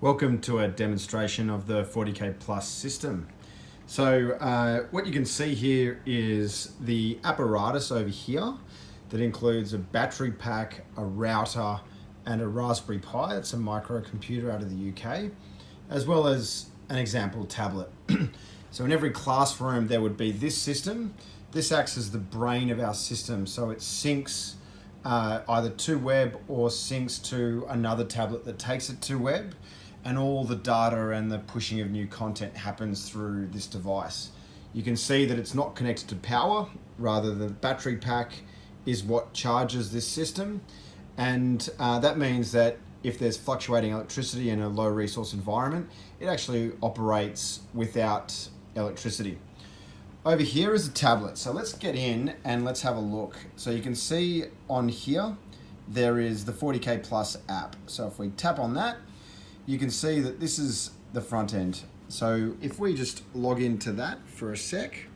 Welcome to a demonstration of the 40K Plus system. So what you can see here is the apparatus over here that includes a battery pack, a router, and a Raspberry Pi. It's a microcomputer out of the UK, as well as an example tablet. So in every classroom there would be this system. This acts as the brain of our system, so it syncs either to web or syncs to another tablet that takes it to web, and all the data and the pushing of new content happens through this device. You can see that it's not connected to power, rather the battery pack is what charges this system, and that means that if there's fluctuating electricity in a low resource environment, it actually operates without electricity. Over here is a tablet, so let's get in and let's have a look. So you can see on here there is the 40K Plus app. So if we tap on that, you can see that this is the front end. So if we just log into that for a sec.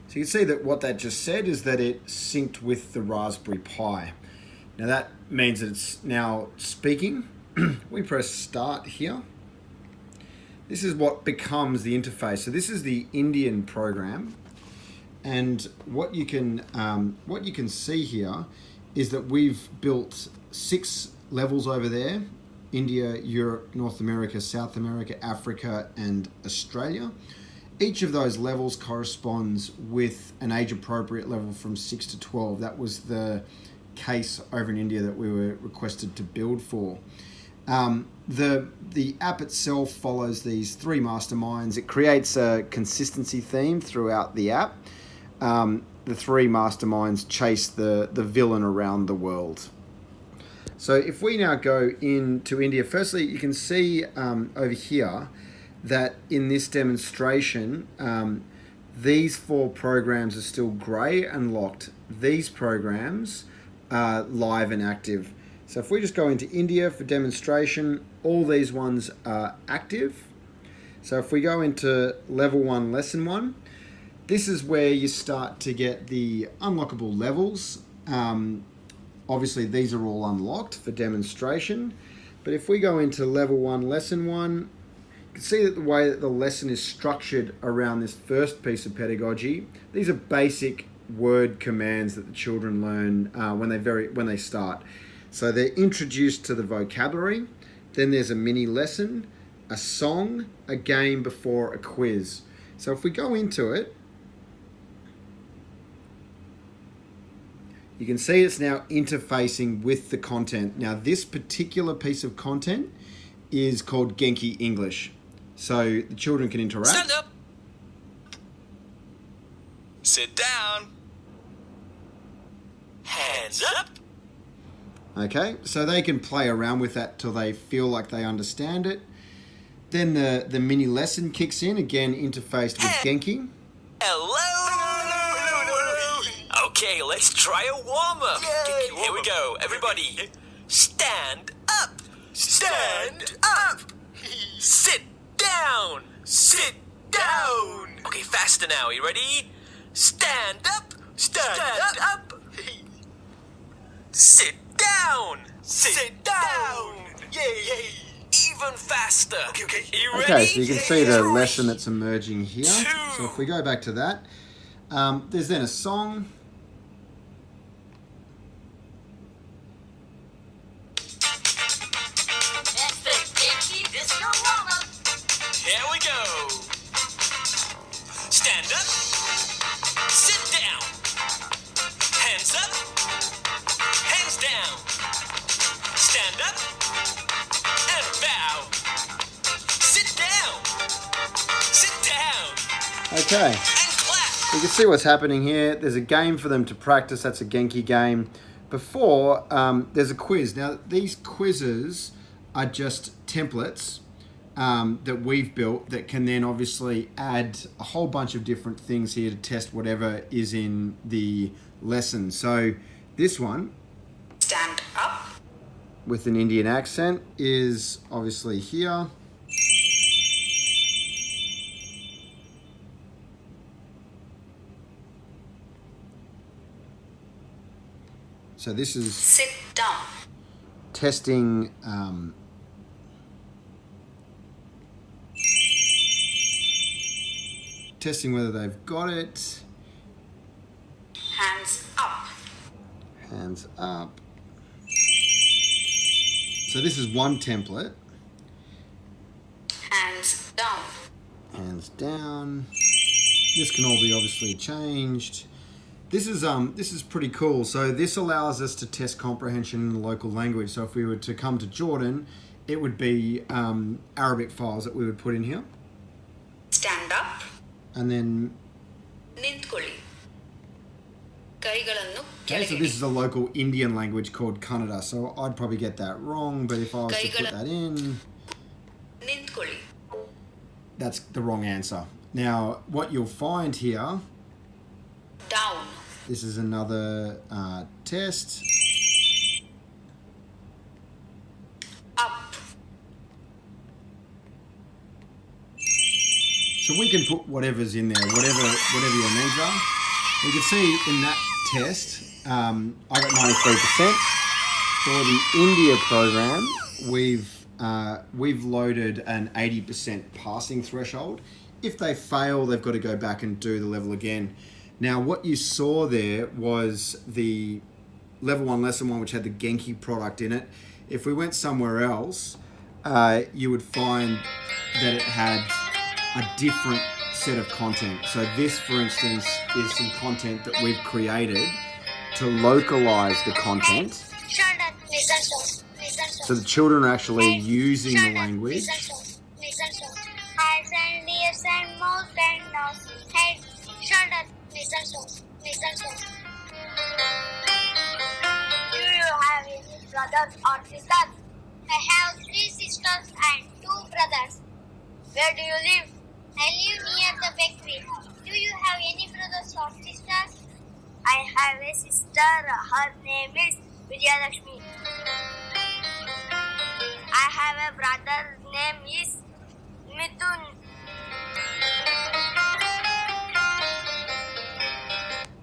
So you can see that what that just said is that it synced with the Raspberry Pi. Now that means that it's now speaking. We press start here. This is what becomes the interface. So this is the Indian program. And what you can see here is that we've built 6 levels over there: India, Europe, North America, South America, Africa, and Australia. Each of those levels corresponds with an age-appropriate level from 6 to 12. That was the case over in India that we were requested to build for. The app itself follows these 3 masterminds. It creates a consistency theme throughout the app. The 3 masterminds chase the villain around the world. So if we now go into India, firstly, you can see over here that in this demonstration, these 4 programs are still grey and locked. These programs are live and active. So if we just go into India for demonstration, all these ones are active. So if we go into level 1, lesson 1, this is where you start to get the unlockable levels. Obviously, these are all unlocked for demonstration. But if we go into level 1, lesson 1, you can see that the way that the lesson is structured around this first piece of pedagogy, these are basic word commands that the children learn when they start. So they're introduced to the vocabulary, then there's a mini lesson, a song, a game before a quiz. So if we go into it, you can see it's now interfacing with the content. Now this particular piece of content is called Genki English. So the children can interact. Stand up. Sit down. Hands up. Okay, so they can play around with that till they feel like they understand it. Then the mini lesson kicks in, again interfaced with Genki. Hello. Okay, let's try a warm-up. Here we go, everybody. Stand up. Stand up. Sit down. Sit down. Okay, faster now. You ready? Stand up. Stand up. Sit down. Sit down. Yay. Even faster. Okay. You ready? Okay, so you can see the lesson that's emerging here. So if we go back to that, there's then a song. Here we go. Stand up. Sit down. Hands up. Hands down. Stand up. And bow. Sit down. Sit down. Okay. And clap. You can see what's happening here. There's a game for them to practice. That's a Genki game. Before, there's a quiz. Now, these quizzes are just templates that we've built that can then obviously add a whole bunch of different things here to test whatever is in the lesson. So this one, stand up, with an Indian accent, is obviously here. So this is Sit down. testing testing whether they've got it. Hands up. Hands up. So this is one template. Hands down. Hands down. This can all be obviously changed. This is pretty cool. So this allows us to test comprehension in the local language. So if we were to come to Jordan, it would be Arabic files that we would put in here. Stand up. And then, ನಿಂತ್ಕೊಳ್ಳಿ. ಕೈಗಳನ್ನು okay, so this is a local Indian language called Kannada. So I'd probably get that wrong, but if I was to put that in, ನಿಂತ್ಕೊಳ್ಳಿ. that's the wrong answer. Now, what you'll find here, Down. this is another test. Up. So we can put whatever's in there, whatever your needs are. You can see in that test, I got 93%. For the India program, we've loaded an 80% passing threshold. If they fail, they've got to go back and do the level again. Now, what you saw there was the level 1, lesson 1, which had the Genki product in it. If we went somewhere else, you would find that it had a different set of content. So this, for instance, is some content that we've created to localize the content. So the children are actually using the language. Eyes and ears and mouth and nose, head, shoulder, listen songs, listen songs. Do you have any brothers or sisters? I have 3 sisters and 2 brothers. Where do you live? I live near the bakery. Do you have any brothers or sisters? I have a sister. Her name is Vijayalakshmi. I have a brother. Name is Mithun.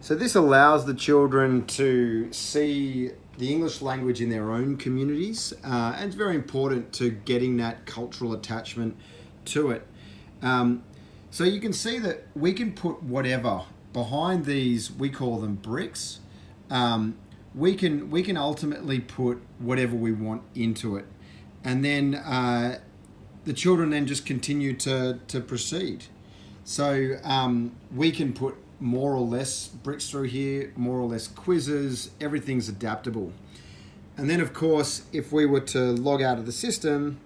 So this allows the children to see the English language in their own communities, and it's very important to getting that cultural attachment to it. So you can see that we can put whatever behind these, we call them bricks. We can ultimately put whatever we want into it, and then the children then just continue to proceed. So we can put more or less bricks through here, more or less quizzes, everything's adaptable. And then of course, if we were to log out of the system,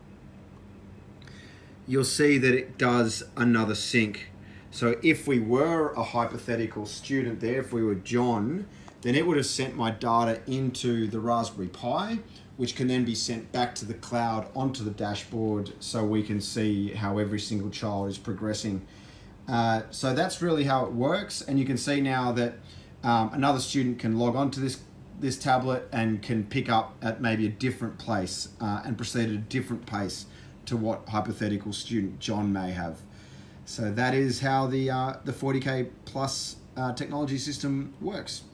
you'll see that it does another sync. So if we were a hypothetical student there, if we were John, then it would have sent my data into the Raspberry Pi, which can then be sent back to the cloud onto the dashboard so we can see how every single child is progressing. So that's really how it works, and you can see now that another student can log on to this tablet and can pick up at maybe a different place and proceed at a different pace to what hypothetical student John may have. So that is how the 40K Plus technology system works.